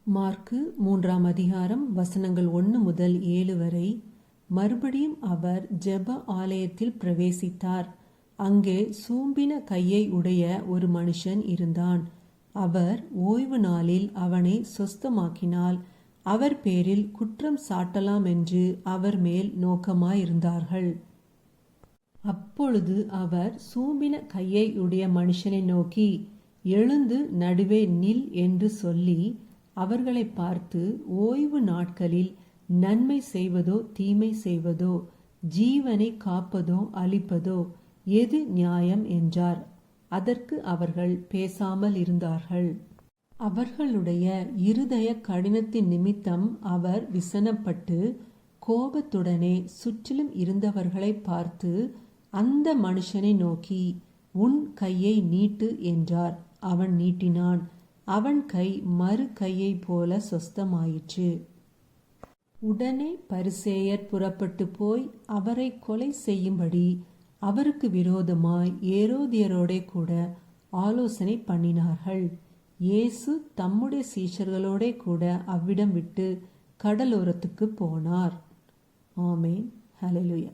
Mark 3ஆம் அதிகாரம் வசனங்கள் 1 முதல் 7 வரை. மறுபடியும் அவர் ஜெப ஆலயத்தில் பிரவேசித்தார். அங்கே சூம்பின கையை உடைய ஒரு மனுஷன் இருந்தான். அவர் ஓய்வு நாளில் அவனை சொஸ்தமாக்கினால் அவர் பேரில் குற்றம் சாட்டலாம் என்று அவர் மேல் நோக்கமாயிருந்தார்கள். அப்பொழுது அவர் சூம்பின கையை உடைய மனுஷனை நோக்கி, எழுந்து நடுவே நில் என்று சொல்லி அவர்களை பார்த்து, ஓய்வு நாட்களில் நன்மை செய்வதோ தீமை செய்வதோ, ஜீவனை காப்பதோ அழிப்பதோ எது நியாயம் என்றார். அதற்கு அவர்கள் பேசாமல் இருந்தார்கள். அவர்களுடைய இருதய கடினத்தின் நிமித்தம் அவர் விசனப்பட்டு கோபத்துடனே சுற்றிலும் இருந்தவர்களை பார்த்து, அந்த மனுஷனை நோக்கி, உன் கையை நீட்டு என்றார். அவன் நீட்டினான். அவன் கை மறு கையை போல சொஸ்தமாயிற்று. உடனே பரிசேயர் புறப்பட்டு போய் அவரை கொலை செய்யும்படி அவருக்கு விரோதமாய் ஏரோதியரோடே கூட ஆலோசனை பண்ணினார்கள். இயேசு தம்முடைய சீஷர்களோடே கூட அவ்விடம் விட்டு கடலோரத்துக்கு போனார். ஆமென். ஹல்லேலூயா.